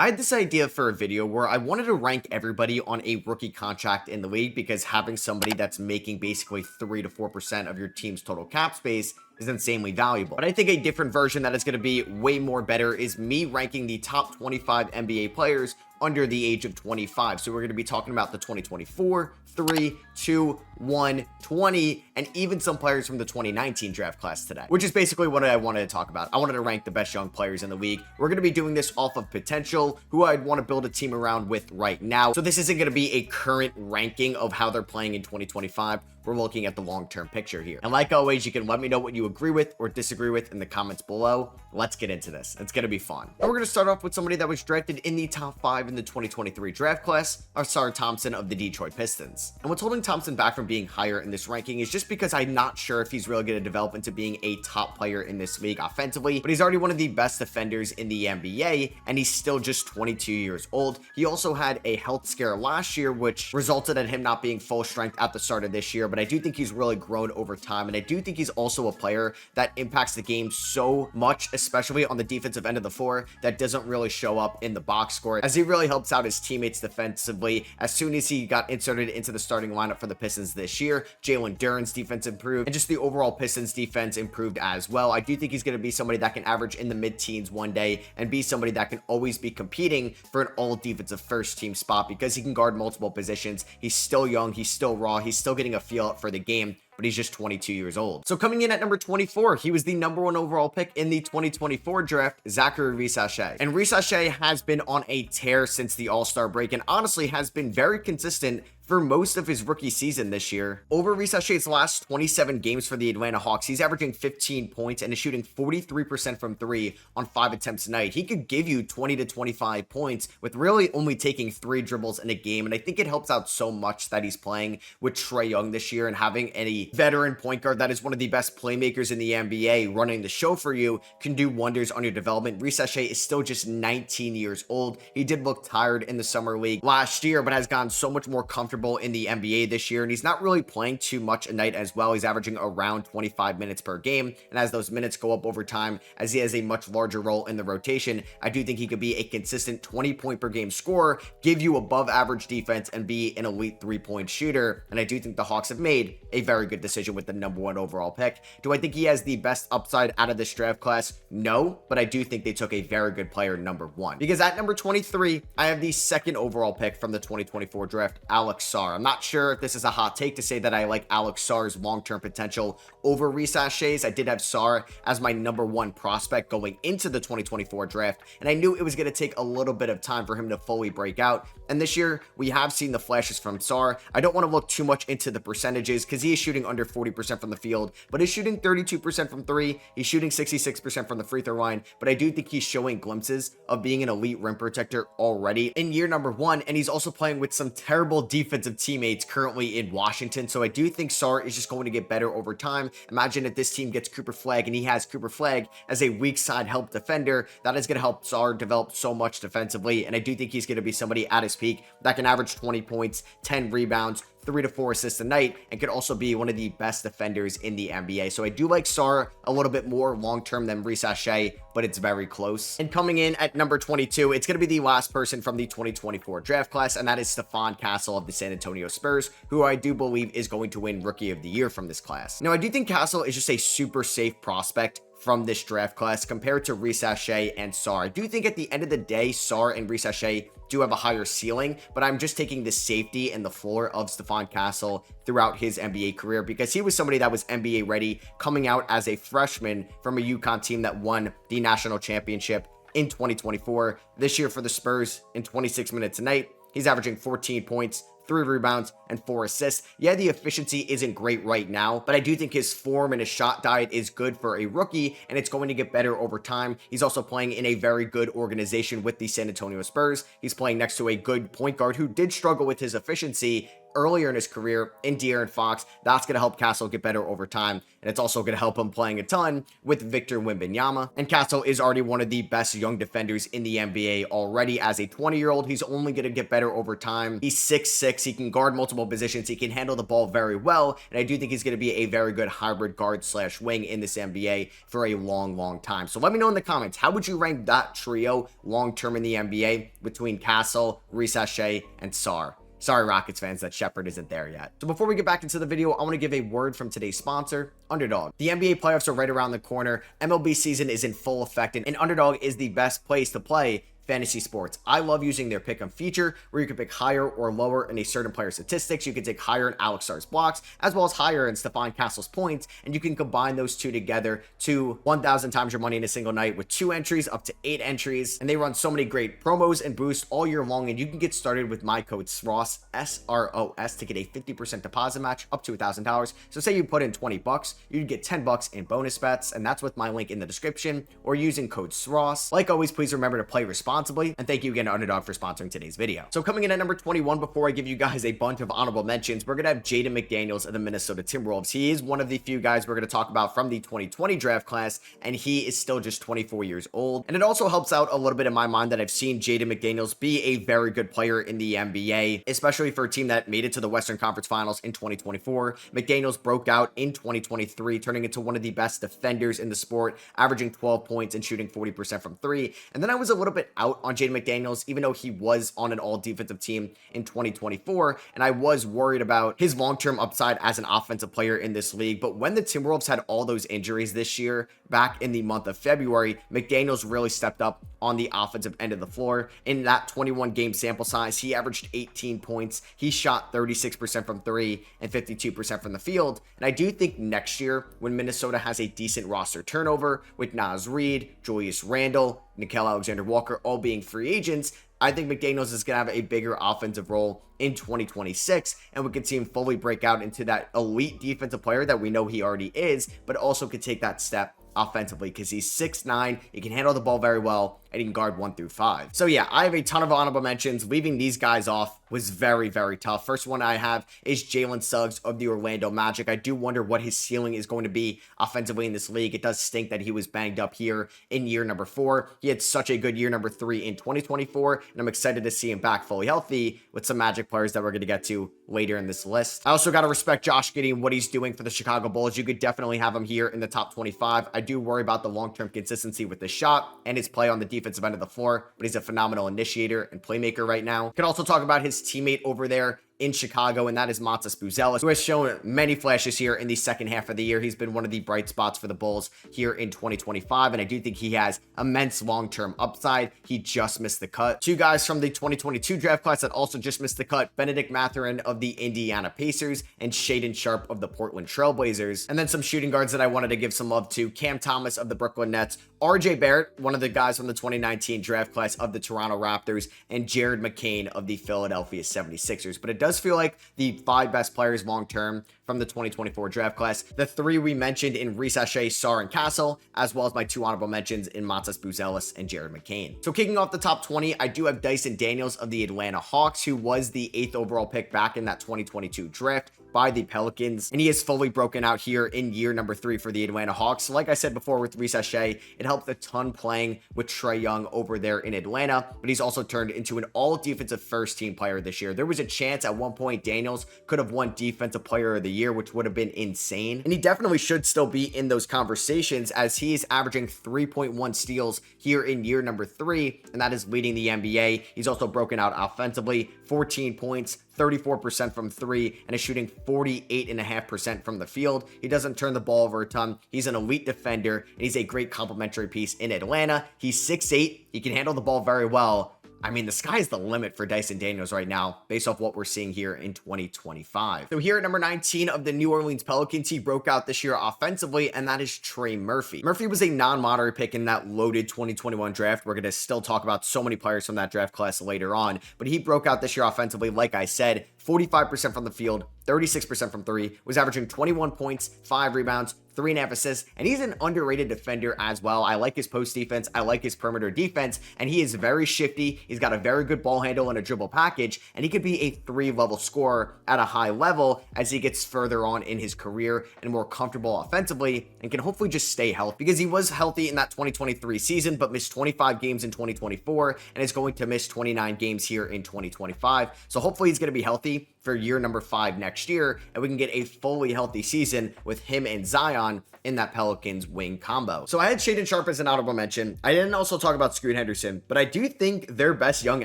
I had this idea for a video where I wanted to rank everybody on a rookie contract in the league because having somebody that's making basically 3 to 4% of your team's total cap space is insanely valuable. But I think a different version that is going to be way more better is me ranking the top 25 NBA players under the age of 25. So we're going to be talking about the 2024, 3, 2, 1, 20, and even some players from the 2019 draft class today, which is basically what I wanted to talk about. I wanted to rank the best young players in the league. We're going to be doing this off of potential, who I'd want to build a team around with right now. So this isn't going to be a current ranking of how they're playing in 2025. We're looking at the long-term picture here. And like always, you can let me know what you agree with or disagree with in the comments below. Let's get into this. It's going to be fun. And we're going to start off with somebody that was drafted in the top 5 in the 2023 draft class, our Sarr Thompson of the Detroit Pistons. And what's holding Thompson back from being higher in this ranking is just because I'm not sure if he's really going to develop into being a top player in this league offensively, but he's already one of the best defenders in the NBA, and he's still just 22 years old. He also had a health scare last year, which resulted in him not being full strength at the start of this year, but I do think he's really grown over time, and I do think he's also a player that impacts the game so much, especially on the defensive end of the floor, that doesn't really show up in the box score, as he really helps out his teammates defensively. As soon as he got inserted into the starting lineup for the Pistons this year, Jalen Duren's defense improved, and just the overall Pistons defense improved as well. I do think he's going to be somebody that can average in the mid-teens one day and be somebody that can always be competing for an all-defensive first-team spot because he can guard multiple positions. He's still young, he's still raw, he's still getting a feel for the game, but he's just 22 years old. So coming in at number 24, he was the number 1 overall pick in the 2024 draft, Zachary Risacher. And Risacher has been on a tear since the All-Star break and honestly has been very consistent for most of his rookie season this year. Over Risacher's last 27 games for the Atlanta Hawks, he's averaging 15 points and is shooting 43% from 3 on 5 attempts a night. He could give you 20 to 25 points with really only taking 3 dribbles in a game, and I think it helps out so much that he's playing with Trae Young this year, and having a veteran point guard that is one of the best playmakers in the NBA running the show for you can do wonders on your development. Risacher is still just 19 years old. He did look tired in the summer league last year, but has gotten so much more comfortable in the NBA this year, and he's not really playing too much a night as well. He's averaging around 25 minutes per game, and as those minutes go up over time, as he has a much larger role in the rotation, I do think he could be a consistent 20-point per game scorer, give you above average defense, and be an elite 3-point shooter. And I do think the Hawks have made a very good decision with the number 1 overall pick. Do I think he has the best upside out of this draft class? No, but I do think they took a very good player number 1, because at number 23, I have the 2nd overall pick from the 2024 draft, Alex Sarr. I'm not sure if this is a hot take to say that I like Alex Sarr's long-term potential over Risacher's. I did have Sarr as my number 1 prospect going into the 2024 draft, and I knew it was going to take a little bit of time for him to fully break out. And this year, we have seen the flashes from Sarr. I don't want to look too much into the percentages because he is shooting under 40% from the field, but he's shooting 32% from 3. He's shooting 66% from the free throw line, but I do think he's showing glimpses of being an elite rim protector already in year number 1, and he's also playing with some terrible defensive teammates currently in Washington. So I do think Sarr is just going to get better over time. Imagine if this team gets Cooper Flagg and he has Cooper Flagg as a weak side help defender. That is going to help Sarr develop so much defensively, and I do think he's going to be somebody at his peak that can average 20 points, 10 rebounds, 3 to 4 assists a night, and could also be one of the best defenders in the NBA. So I do like Sarr a little bit more long-term than Risacher, but it's very close. And coming in at number 22, it's going to be the last person from the 2024 draft class, and that is Stefan Castle of the San Antonio Spurs, who I do believe is going to win Rookie of the Year from this class. Now, I do think Castle is just a super safe prospect from this draft class compared to Risacher and Sarr. I do think at the end of the day, Sarr and Risacher do have a higher ceiling, but I'm just taking the safety and the floor of Stefan Castle throughout his NBA career because he was somebody that was NBA ready coming out as a freshman from a UConn team that won the national championship in 2024. This year for the Spurs, in 26 minutes a night, he's averaging 14 points, 3 rebounds, and 4 assists. Yeah, the efficiency isn't great right now, but I do think his form and his shot diet is good for a rookie, and it's going to get better over time. He's also playing in a very good organization with the San Antonio Spurs. He's playing next to a good point guard who did struggle with his efficiency earlier in his career in De'Aaron Fox. That's going to help Castle get better over time. And it's also going to help him playing a ton with Victor Wembanyama. And Castle is already one of the best young defenders in the NBA already as a 20-year-old. He's only going to get better over time. He's 6'6". He can guard multiple positions. He can handle the ball very well. And I do think he's going to be a very good hybrid guard slash wing in this NBA for a long time. So let me know in the comments, how would you rank that trio long-term in the NBA between Castle, Risacher, and Sarr? Sorry, Rockets fans, that Shepherd isn't there yet. So before we get back into the video, I want to give a word from today's sponsor, Underdog. The NBA playoffs are right around the corner. MLB season is in full effect, and Underdog is the best place to play fantasy sports. I love using their pick 'em feature where you can pick higher or lower in a certain player's statistics. You can take higher in Alex Sarr's blocks as well as higher in Stefan Castle's points, and you can combine those two together to 1,000 times your money in a single night with 2 entries up to 8 entries. And they run so many great promos and boosts all year long, and you can get started with my code SROS, SROS, to get a 50% deposit match up to $1,000. So say you put in $20, you'd get $10 in bonus bets, and that's with my link in the description or using code SROS. Like always, please remember to play responsibly. And thank you again to Underdog for sponsoring today's video. So coming in at number 21, before I give you guys a bunch of honorable mentions, we're going to have Jaden McDaniels of the Minnesota Timberwolves. He is one of the few guys we're going to talk about from the 2020 draft class, and he is still just 24 years old. And it also helps out a little bit in my mind that I've seen Jaden McDaniels be a very good player in the NBA, especially for a team that made it to the Western Conference Finals in 2024. McDaniels broke out in 2023, turning into one of the best defenders in the sport, averaging 12 points and shooting 40% from 3. And then I was a little bit out on Jaden McDaniels, even though he was on an all-defensive team in 2024, and I was worried about his long-term upside as an offensive player in this league. But when the Timberwolves had all those injuries this year, back in the month of February, McDaniels really stepped up on the offensive end of the floor. In that 21-game sample size, he averaged 18 points. He shot 36% from 3 and 52% from the field. And I do think next year, when Minnesota has a decent roster turnover with Naz Reid, Julius Randle, Nickeil Alexander-Walker all being free agents, I think McDaniels is going to have a bigger offensive role in 2026, and we could see him fully break out into that elite defensive player that we know he already is, but also could take that step offensively because he's 6'9", he can handle the ball very well, and he can guard 1 through 5. So yeah, I have a ton of honorable mentions. Leaving these guys off was very tough. First one I have is Jalen Suggs of the Orlando Magic. I do wonder what his ceiling is going to be offensively in this league. It does stink that he was banged up here in year number 4. He had such a good year number 3 in 2024, and I'm excited to see him back fully healthy with some Magic players that we're going to get to later in this list. I also got to respect Josh Giddey and what he's doing for the Chicago Bulls. You could definitely have him here in the top 25. I do worry about the long-term consistency with his shot and his play on the defensive end of the floor, but he's a phenomenal initiator and playmaker right now. Could also talk about his teammate over there in Chicago, and that is Matas Buzelis, who has shown many flashes here in the second half of the year. He's been one of the bright spots for the Bulls here in 2025, and I do think he has immense long-term upside. He just missed the cut. 2 guys from the 2022 draft class that also just missed the cut, Benedict Mathurin of the Indiana Pacers and Shaedon Sharpe of the Portland Trail Blazers. And then some shooting guards that I wanted to give some love to, Cam Thomas of the Brooklyn Nets, RJ Barrett, one of the guys from the 2019 draft class of the Toronto Raptors, and Jared McCain of the Philadelphia 76ers. But it does feel like the 5 best players long-term from the 2024 draft class. The 3 we mentioned in Risacher, Sarr, and Castle, as well as my 2 honorable mentions in Matas Buzelis and Jared McCain. So kicking off the top 20, I do have Dyson Daniels of the Atlanta Hawks, who was the 8th overall pick back in that 2022 draft by the Pelicans, and he is fully broken out here in year number 3 for the Atlanta Hawks. Like I said before with Risacher, it helped a ton playing with Trae Young over there in Atlanta, but he's also turned into an all-defensive first-team player this year. There was a chance at one point Daniels could have won Defensive Player of the Year, which would have been insane, and he definitely should still be in those conversations as he is averaging 3.1 steals here in year number 3, and that is leading the NBA. He's also broken out offensively, 14 points, 34% from 3, and is shooting 48.5% from the field. He doesn't turn the ball over a ton. He's an elite defender, and he's a great complementary piece in Atlanta. He's 6'8". He can handle the ball very well. I mean, the sky's the limit for Dyson Daniels right now, based off what we're seeing here in 2025. So here at number 19 of the New Orleans Pelicans, he broke out this year offensively, and that is Trey Murphy. Murphy was a non-moderate pick in that loaded 2021 draft. We're going to still talk about so many players from that draft class later on, but he broke out this year offensively, like I said, 45% from the field, 36% from 3, was averaging 21 points, 5 rebounds, 3.5 assists, and he's an underrated defender as well. I like his post defense, I like his perimeter defense, and he is very shifty. He's got a very good ball handle and a dribble package, and he could be a 3-level scorer at a high level as he gets further on in his career and more comfortable offensively, and can hopefully just stay healthy, because he was healthy in that 2023 season but missed 25 games in 2024 and is going to miss 29 games here in 2025. So hopefully he's going to be healthy for year number 5 next year, and we can get a fully healthy season with him and Zion in that Pelicans wing combo. So I had Shaedon Sharpe as an honorable mention. I didn't also talk about Scoot Henderson, but I do think their best young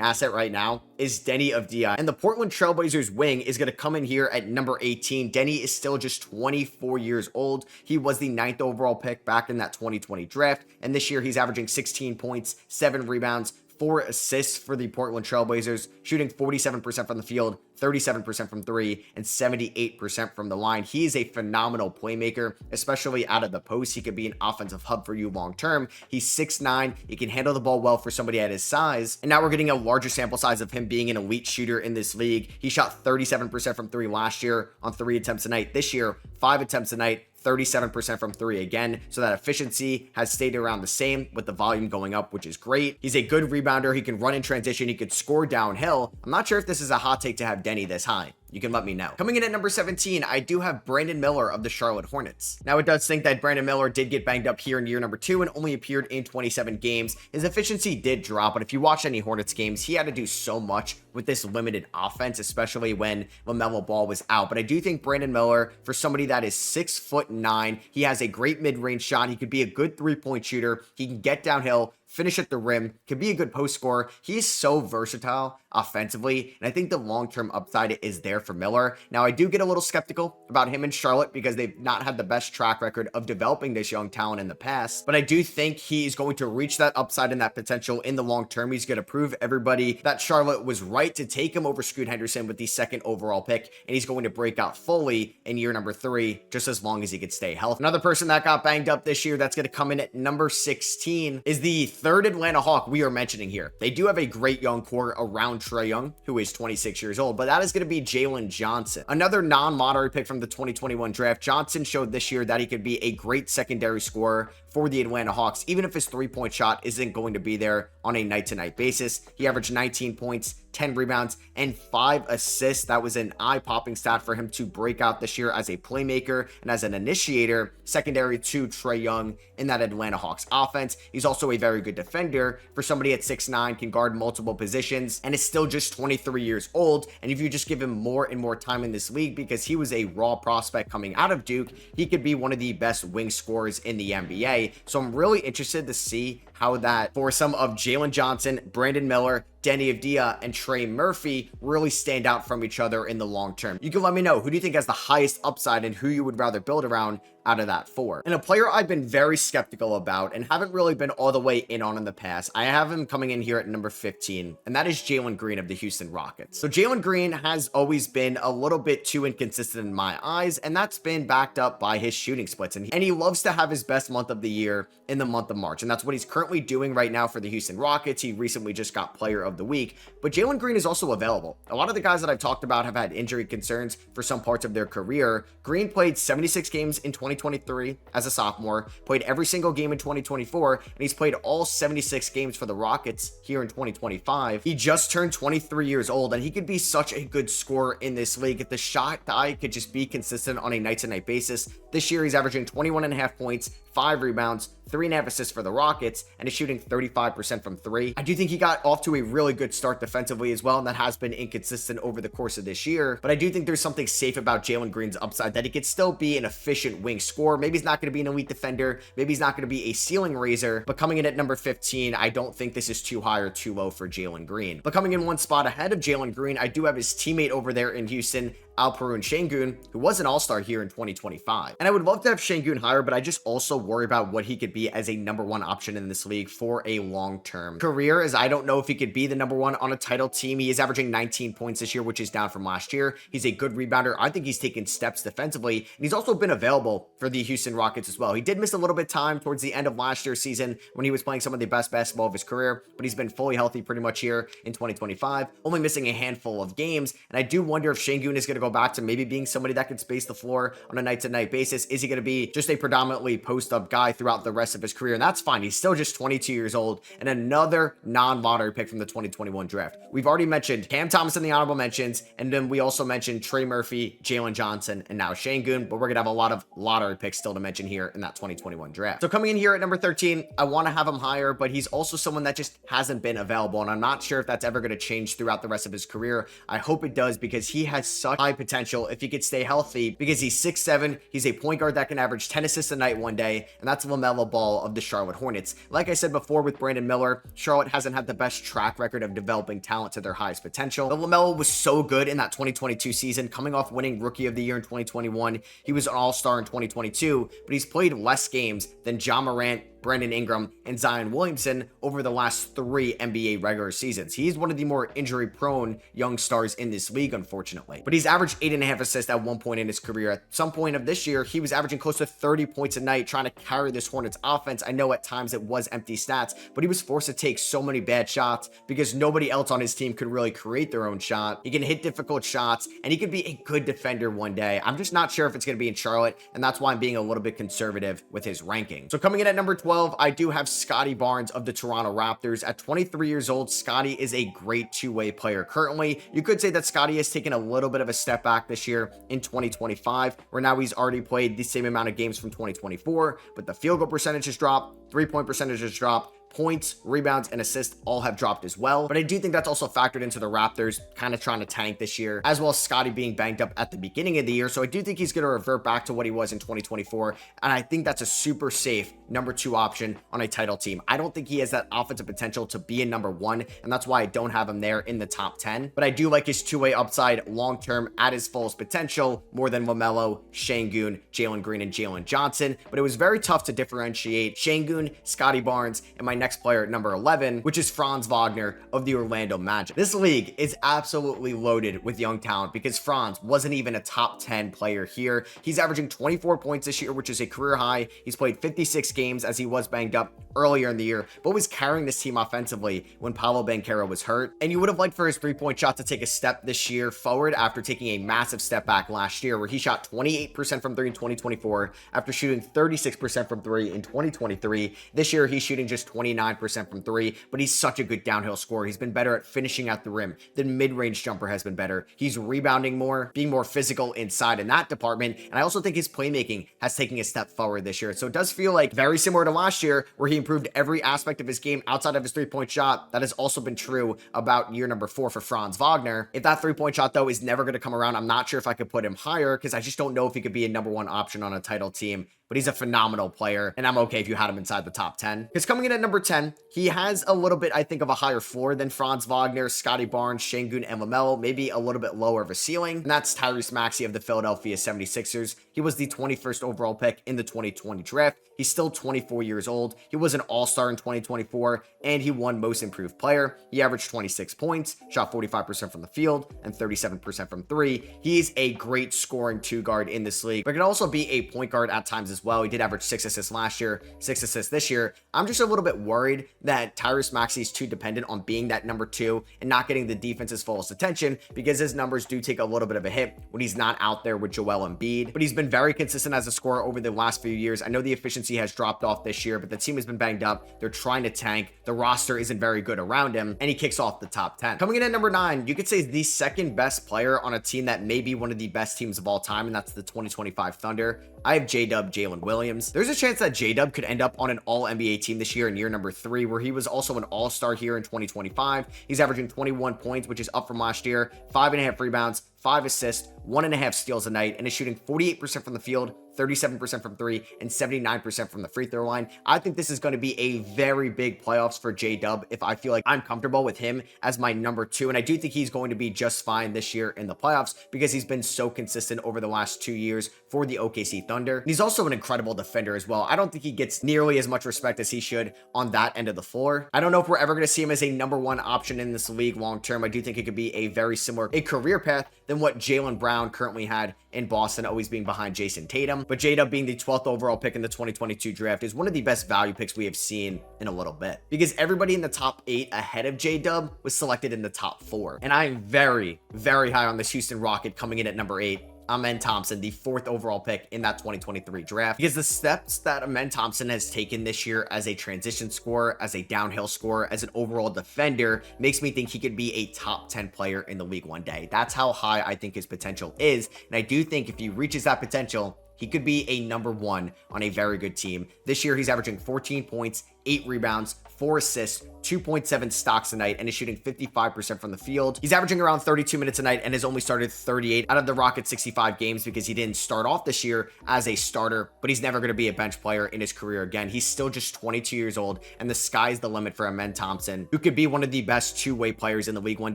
asset right now is Denny Avdija, and the Portland Trailblazers wing is going to come in here at number 18. Denny is still just 24 years old. He was the 9th overall pick back in that 2020 draft, and this year he's averaging 16 points, 7 rebounds, 4 assists for the Portland Trailblazers, shooting 47% from the field, 37% from 3, and 78% from the line. He is a phenomenal playmaker, especially out of the post. He could be an offensive hub for you long term. He's 6'9". He can handle the ball well for somebody at his size. And now we're getting a larger sample size of him being an elite shooter in this league. He shot 37% from 3 last year on 3 attempts a night. This year, 5 attempts a night, 37% from 3 again, so that efficiency has stayed around the same with the volume going up, which is great. He's a good rebounder. He can run in transition. He could score downhill. I'm not sure if this is a hot take to have Denny this high. You can let me know. Coming in at number 17, I do have Brandon Miller of the Charlotte Hornets. Now, it does think that Brandon Miller did get banged up here in year number 2 and only appeared in 27 games. His efficiency did drop, but if you watch any Hornets games, he had to do so much with this limited offense, especially when Lamelo Ball was out. But I do think Brandon Miller, for somebody that is 6'9", he has a great mid-range shot. He could be a good 3-point shooter. He can get downhill, finish at the rim, could be a good post scorer. He's so versatile offensively, and I think the long-term upside is there for Miller. Now, I do get a little skeptical about him in Charlotte because they've not had the best track record of developing this young talent in the past, but I do think he's going to reach that upside and that potential in the long term. He's going to prove everybody that Charlotte was right to take him over Scoot Henderson with the 2nd overall pick, and he's going to break out fully in year number 3, just as long as he could stay healthy. Another person that got banged up this year that's going to come in at number 16 is the 3rd Atlanta Hawk we are mentioning here. They do have a great young core around Trae Young, who is 26 years old, but that is going to be Jaylen Johnson. Another non-lottery pick from the 2021 draft. Johnson showed this year that he could be a great secondary scorer for the Atlanta Hawks, even if his 3-point shot isn't going to be there on a night-to-night basis. He averaged 19 points, 10 rebounds, and 5 assists. That was an eye-popping stat for him to break out this year as a playmaker and as an initiator, secondary to Trae Young in that Atlanta Hawks offense. He's also a very good defender for somebody at 6'9", can guard multiple positions, and is still just 23 years old. And if you just give him more and more time in this league, because he was a raw prospect coming out of Duke, he could be one of the best wing scorers in the NBA. So I'm really interested to see how that for some of Jaylen Johnson, Brandon Miller, Denny Avdija, and Trey Murphy really stand out from each other in the long term. You can let me know, who do you think has the highest upside and who you would rather build around out of that 4. And a player I've been very skeptical about and haven't really been all the way in on in the past, I have him coming in here at number 15, and that is Jaylen Green of the Houston Rockets. So Jaylen Green has always been a little bit too inconsistent in my eyes, and that's been backed up by his shooting splits. And he loves to have his best month of the year in the month of March, and that's what he's currently doing right now for the Houston Rockets. He recently just got Player of the Week, but Jaylen Green is also available. A lot of the guys that I've talked about have had injury concerns for some parts of their career. Green played 76 games in 2023 as a sophomore, played every single game in 2024, and he's played all 76 games for the Rockets here in 2025. He just turned 23 years old, and he could be such a good scorer in this league if the shot eye could just be consistent on a night-to-night basis. This year, he's averaging 21.5 points, 5 rebounds, 3.5 assists for the Rockets, and is shooting 35% from 3. I do think he got off to a really good start defensively as well, and that has been inconsistent over the course of this year. But I do think there's something safe about Jaylen Green's upside, that he could still be an efficient wing scorer. Maybe he's not going to be an elite defender. Maybe he's not going to be a ceiling raiser. But coming in at number 15, I don't think this is too high or too low for Jaylen Green. But coming in one spot ahead of Jaylen Green, I do have his teammate over there in Houston, Alperen Sengun, who was an all-star here in 2025. And I would love to have Sengun higher, but I just also worry about what he could be be as a number one option in this league for a long term career, as I don't know if he could be the number one on a title team. He is averaging 19 points this year, which is down from last year. He's a good rebounder. I think he's taken steps defensively, and he's also been available for the Houston Rockets as well. He did miss a little bit of time towards the end of last year's season when he was playing some of the best basketball of his career, but he's been fully healthy pretty much here in 2025, only missing a handful of games. And I do wonder if Sengun is going to go back to maybe being somebody that can space the floor on a night-to-night basis. Is he going to be just a predominantly post-up guy throughout the rest of his career? And that's fine. He's still just 22 years old and another non-lottery pick from the 2021 draft. We've already mentioned Cam Thompson in the honorable mentions, and then we also mentioned Trey Murphy, Jaylen Johnson, and now Sengun, but we're going to have a lot of lottery picks still to mention here in that 2021 draft. So coming in here at number 13, I want to have him higher, but he's also someone that just hasn't been available, and I'm not sure if that's ever going to change throughout the rest of his career. I hope it does, because he has such high potential if he could stay healthy, because he's 6'7", he's a point guard that can average 10 assists a night one day, and that's Lamelo Ball of the Charlotte Hornets. Like I said before with Brandon Miller, Charlotte hasn't had the best track record of developing talent to their highest potential. But Lamelo was so good in that 2022 season, coming off winning Rookie of the Year in 2021. He was an all-star in 2022, but he's played less games than Ja Morant, Brandon Ingram, and Zion Williamson over the last 3 NBA regular seasons. He's one of the more injury-prone young stars in this league, unfortunately. But he's averaged 8.5 assists at one point in his career. At some point of this year, he was averaging close to 30 points a night trying to carry this Hornets offense. I know at times it was empty stats, but he was forced to take so many bad shots because nobody else on his team could really create their own shot. He can hit difficult shots, and he could be a good defender one day. I'm just not sure if it's going to be in Charlotte, and that's why I'm being a little bit conservative with his ranking. So coming in at number 12, I do have Scottie Barnes of the Toronto Raptors. At 23 years old, Scottie is a great two-way player. Currently, you could say that Scottie has taken a little bit of a step back this year in 2025, where now he's already played the same amount of games from 2024, but the field goal percentage has dropped, three-point percentage has dropped, points, rebounds, and assists all have dropped as well. But I do think that's also factored into the Raptors kind of trying to tank this year, as well as Scottie being banged up at the beginning of the year. So I do think he's going to revert back to what he was in 2024. And I think that's a super safe number 2 option on a title team. I don't think he has that offensive potential to be a number 1. And that's why I don't have him there in the top 10. But I do like his two-way upside long-term at his fullest potential more than Lamelo, Sengun, Jaylen Green, and Jaylen Johnson. But it was very tough to differentiate Sengun, Scottie Barnes, and my next player at number 11, which is Franz Wagner of the Orlando Magic. This league is absolutely loaded with young talent because Franz wasn't even a top 10 player here. He's averaging 24 points this year, which is a career high. He's played 56 games as he was banged up earlier in the year, but was carrying this team offensively when Paolo Banchero was hurt. And you would have liked for his three-point shot to take a step this year forward after taking a massive step back last year, where he shot 28% from 3 in 2024 after shooting 36% from 3 in 2023. This year, he's shooting just 29% from 3, but he's such a good downhill scorer. He's been better at finishing at the rim. The mid-range jumper has been better. He's rebounding more, being more physical inside in that department. And I also think his playmaking has taken a step forward this year. So it does feel like very similar to last year, where he improved every aspect of his game outside of his three-point shot. That has also been true about year number 4 for Franz Wagner. If that three-point shot, though, is never going to come around, I'm not sure if I could put him higher because I just don't know if he could be a number 1 option on a title team. But he's a phenomenal player, and I'm okay if you had him inside the top 10. Because coming in at number 10, he has a little bit, I think, of a higher floor than Franz Wagner, Scottie Barnes, Sengun, and Lamelo, maybe a little bit lower of a ceiling, and that's Tyrese Maxey of the Philadelphia 76ers. He was the 21st overall pick in the 2020 draft. He's still 24 years old. He was an all-star in 2024, and he won Most Improved Player. He averaged 26 points, shot 45% from the field, and 37% from 3. He's a great scoring 2-guard in this league, but can also be a point guard at times as well. He did average 6 assists last year, 6 assists this year. I'm just a little bit worried that Tyrese Maxey is too dependent on being that number 2 and not getting the defense's fullest attention, because his numbers do take a little bit of a hit when he's not out there with Joel Embiid. But he's been very consistent as a scorer over the last few years. I know the efficiency has dropped off this year, but the team has been banged up. They're trying to tank. The roster isn't very good around him, and he kicks off the top 10. Coming in at number 9, you could say the second best player on a team that may be one of the best teams of all time, and that's the 2025 Thunder. I have J-Dub Jalen Williams. There's a chance that J-Dub could end up on an all-NBA team this year in year number 3, where he was also an all-star here in 2025. He's averaging 21 points, which is up from last year, 5.5 rebounds, 5 assists, 1.5 steals a night, and is shooting 48% from the field, 37% from 3, and 79% from the free throw line. I think this is going to be a very big playoffs for J-Dub if I feel like I'm comfortable with him as my number 2. And I do think he's going to be just fine this year in the playoffs because he's been so consistent over the last 2 years for the OKC Thunder. And he's also an incredible defender as well. I don't think he gets nearly as much respect as he should on that end of the floor. I don't know if we're ever going to see him as a number 1 option in this league long term. I do think it could be a very similar career path than what Jaylen Brown currently had in Boston, always being behind Jason Tatum. But J-Dub being the 12th overall pick in the 2022 draft is one of the best value picks we have seen in a little bit, because everybody in the top 8 ahead of J-Dub was selected in the top 4. And I am very, very high on this Houston Rocket coming in at number 8. Amen Thompson, the 4th overall pick in that 2023 draft, because the steps that Amen Thompson has taken this year as a transition scorer, as a downhill scorer, as an overall defender, makes me think he could be a top 10 player in the league one day. That's how high I think his potential is. And I do think if he reaches that potential, he could be a number 1 on a very good team. This year, he's averaging 14 points, 8 rebounds, 4 assists, 2.7 stocks a night, and is shooting 55% from the field. He's averaging around 32 minutes a night and has only started 38 out of the Rockets' 65 games because he didn't start off this year as a starter, but he's never going to be a bench player in his career again. He's still just 22 years old, and the sky's the limit for Amen Thompson, who could be one of the best two-way players in the league one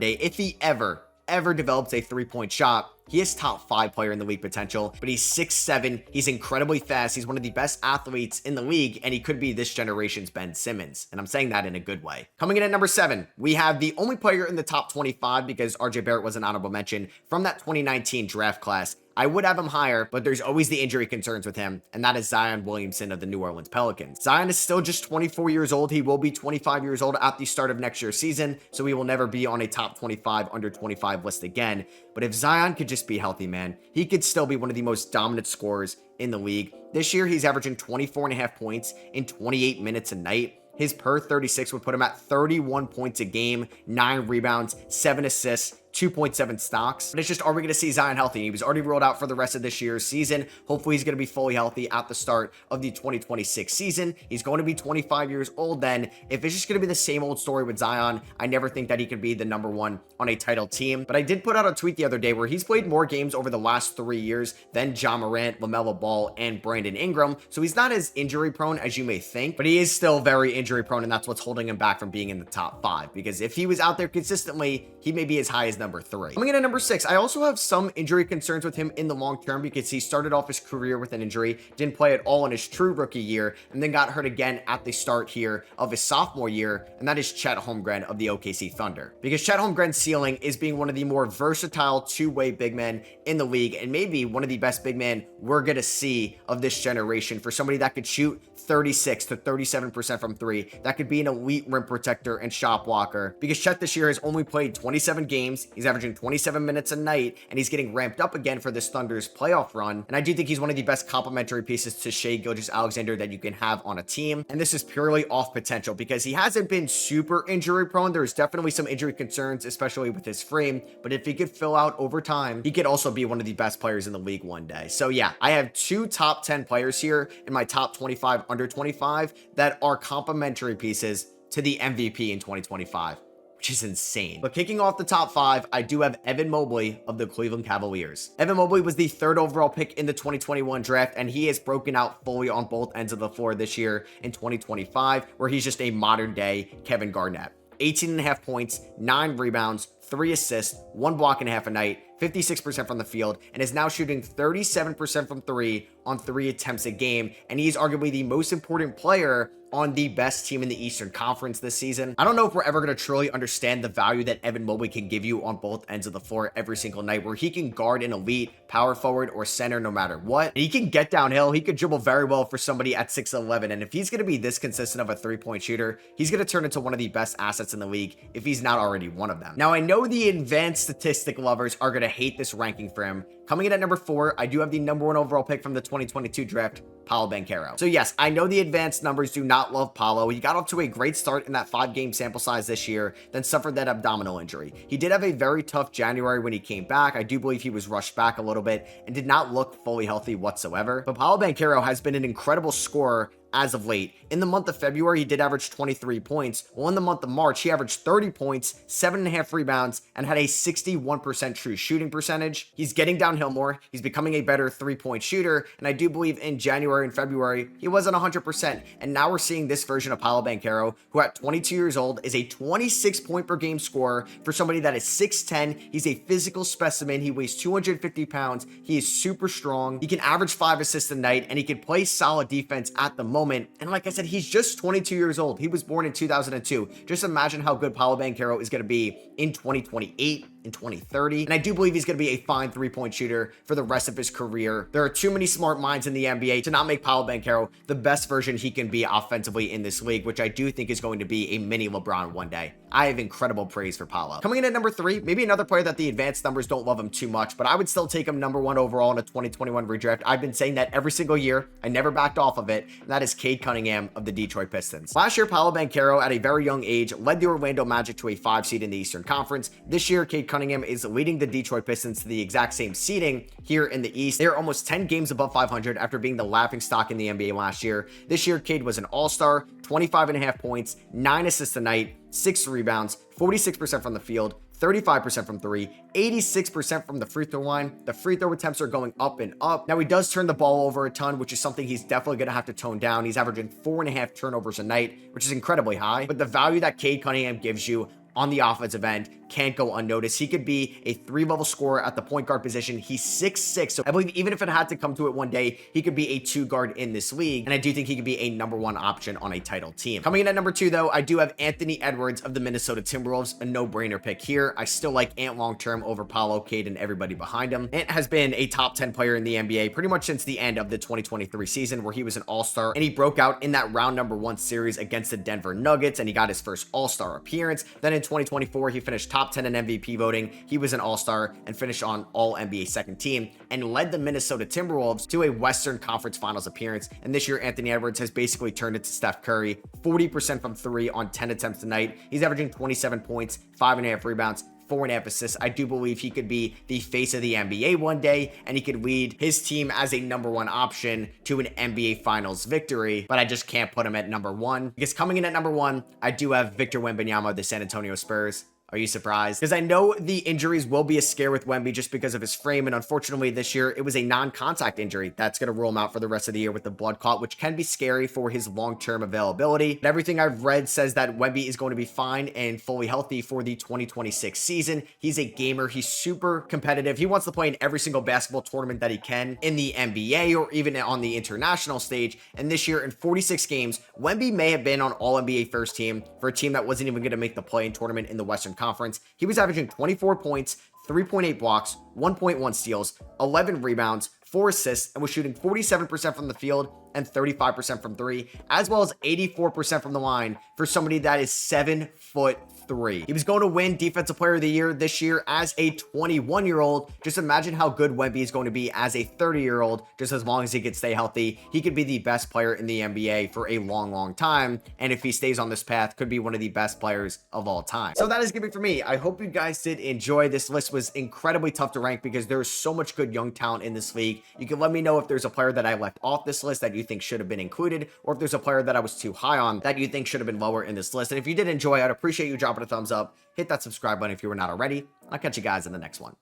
day if he ever develops a three-point shot. He is top 5 player in the league potential, but he's 6'7". He's incredibly fast. He's one of the best athletes in the league, and he could be this generation's Ben Simmons. And I'm saying that in a good way. Coming in at number 7, we have the only player in the top 25 because RJ Barrett was an honorable mention from that 2019 draft class. I would have him higher, but there's always the injury concerns with him, and that is Zion Williamson of the New Orleans Pelicans. Zion is still just 24 years old. He will be 25 years old at the start of next year's season, so he will never be on a top 25, under 25 list again. But if Zion could just be healthy, man, he could still be one of the most dominant scorers in the league. This year, he's averaging 24.5 points in 28 minutes a night. His per 36 would put him at 31 points a game, 9 rebounds, 7 assists, 2.7 stocks. But it's just, are we going to see Zion healthy? He was already ruled out for the rest of this year's season. Hopefully he's going to be fully healthy at the start of the 2026 season. He's going to be 25 years old then. If it's just going to be the same old story with Zion, I never think that he could be the number 1 on a title team. But I did put out a tweet the other day where he's played more games over the last 3 years than Ja Morant, Lamelo Ball, and Brandon Ingram. So he's not as injury prone as you may think, but he is still very injury prone, and that's what's holding him back from being in the top 5. Because if he was out there consistently, he may be as high as number 3. Coming in at number 6, I also have some injury concerns with him in the long term because he started off his career with an injury, didn't play at all in his true rookie year, and then got hurt again at the start here of his sophomore year, and that is Chet Holmgren of the OKC Thunder. Because Chet Holmgren's ceiling is being one of the more versatile two-way big men in the league, and maybe one of the best big men we're going to see of this generation, for somebody that could shoot 36 to 37% from 3, that could be an elite rim protector and shot blocker. Because Chet this year has only played 27 games, he's averaging 27 minutes a night, and he's getting ramped up again for this Thunder's playoff run. And I do think he's one of the best complementary pieces to Shai Gilgeous-Alexander that you can have on a team. And this is purely off potential because he hasn't been super injury prone. There's definitely some injury concerns, especially with his frame, but if he could fill out over time, he could also be one of the best players in the league one day. So yeah, I have 2 top 10 players here in my top 25, under 25 that are complementary pieces to the MVP in 2025. Which is insane. But kicking off the top 5, I do have Evan Mobley of the Cleveland Cavaliers. Evan Mobley was the 3rd overall pick in the 2021 draft, and he has broken out fully on both ends of the floor this year in 2025, where he's just a modern day Kevin Garnett. 18.5 points, 9 rebounds, 3 assists, 1 block and a half a night, 56% from the field, and is now shooting 37% from 3 on 3 attempts a game. And he's arguably the most important player on the best team in the Eastern Conference this season. I don't know if we're ever going to truly understand the value that Evan Mobley can give you on both ends of the floor every single night, where he can guard an elite power forward or center no matter what. And he can get downhill. He could dribble very well for somebody at 6'11". And if he's going to be this consistent of a 3-point shooter, he's going to turn into one of the best assets in the league if he's not already one of them. Now, I know the advanced statistic lovers are going to hate this ranking for him. Coming in at number 4, I do have the number 1 overall pick from the 2022 draft, Paolo Banchero. So yes, I know the advanced numbers do not love Paolo. He got off to a great start in that 5-game sample size this year, then suffered that abdominal injury. He did have a very tough January when he came back. I do believe he was rushed back a little bit and did not look fully healthy whatsoever. But Paolo Banchero has been an incredible scorer as of late. In the month of February, he did average 23 points. Well, in the month of March, he averaged 30 points, 7.5 rebounds, and had a 61% true shooting percentage. He's getting downhill more. He's becoming a better three-point shooter, and I do believe in January and February, he wasn't 100%. And now we're seeing this version of Paolo Banchero, who at 22 years old is a 26 point per game scorer for somebody that is 6'10". He's a physical specimen. He weighs 250 pounds. He is super strong. He can average 5 assists a night, and he can play solid defense at the moment. And like I said, he's just 22 years old. He was born in 2002. Just imagine how good Paolo Banchero is going to be in 2028. In 2030, and I do believe he's going to be a fine three-point shooter for the rest of his career. There are too many smart minds in the NBA to not make Paolo Banchero the best version he can be offensively in this league, which I do think is going to be a mini LeBron one day. I have incredible praise for Paolo. Coming in at number 3, maybe another player that the advanced numbers don't love him too much, but I would still take him number 1 overall in a 2021 redraft. I've been saying that every single year. I never backed off of it, and that is Cade Cunningham of the Detroit Pistons. Last year, Paolo Banchero, at a very young age, led the Orlando Magic to a 5 seed in the Eastern Conference. This year, Cade Cunningham is leading the Detroit Pistons to the exact same seeding here in the East. They're almost 10 games above 500 after being the laughingstock in the NBA last year. This year, Cade was an all-star, 25.5 points, 9 assists a night, 6 rebounds, 46% from the field, 35% from 3, 86% from the free throw line. The free throw attempts are going up and up. Now, he does turn the ball over a ton, which is something he's definitely going to have to tone down. He's averaging 4.5 turnovers a night, which is incredibly high. But the value that Cade Cunningham gives you on the offensive end can't go unnoticed. He could be a 3-level scorer at the point guard position. He's 6'6", so I believe even if it had to come to it one day, he could be a 2 guard in this league, and I do think he could be a number 1 option on a title team. Coming in at number 2, though, I do have Anthony Edwards of the Minnesota Timberwolves, a no-brainer pick here. I still like Ant long-term over Paolo, Cade, and everybody behind him. Ant has been a top 10 player in the NBA pretty much since the end of the 2023 season, where he was an all-star, and he broke out in that round number 1 series against the Denver Nuggets, and he got his first all-star appearance. Then in 2024, he finished top 10 in MVP voting. He was an all-star and finished on all-NBA second team and led the Minnesota Timberwolves to a Western Conference Finals appearance. And this year, Anthony Edwards has basically turned into Steph Curry, 40% from 3 on 10 attempts a night. He's averaging 27 points, 5.5 rebounds, 4.5 assists. I do believe he could be the face of the NBA one day, and he could lead his team as a number 1 option to an NBA Finals victory, but I just can't put him at number 1 because coming in at number 1, I do have Victor Wembanyama of the San Antonio Spurs. Are you surprised? Because I know the injuries will be a scare with Wemby just because of his frame, and unfortunately this year it was a non-contact injury. That's going to rule him out for the rest of the year with the blood clot, which can be scary for his long-term availability. But everything I've read says that Wemby is going to be fine and fully healthy for the 2026 season. He's a gamer. He's super competitive. He wants to play in every single basketball tournament that he can in the NBA or even on the international stage. And this year in 46 games, Wemby may have been on All-NBA first team for a team that wasn't even going to make the play-in tournament in the Western Conference. He was averaging 24 points, 3.8 blocks, 1.1 steals, 11 rebounds, 4 assists, and was shooting 47% from the field and 35% from 3, as well as 84% from the line for somebody that is 7'3". He was going to win Defensive Player of the Year this year as a 21-year-old. Just imagine how good Wemby is going to be as a 30-year-old, just as long as he can stay healthy. He could be the best player in the NBA for a long, long time, and if he stays on this path, could be one of the best players of all time. So that is giving for me. I hope you guys did enjoy. This list was incredibly tough to rank because there's so much good young talent in this league. You can let me know if there's a player that I left off this list that you think should have been included, or if there's a player that I was too high on that you think should have been lower in this list. And if you did enjoy, I'd appreciate you dropping a thumbs up, hit that subscribe button if you were not already. I'll catch you guys in the next one.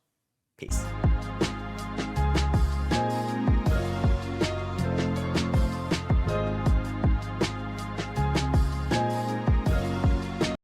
Peace.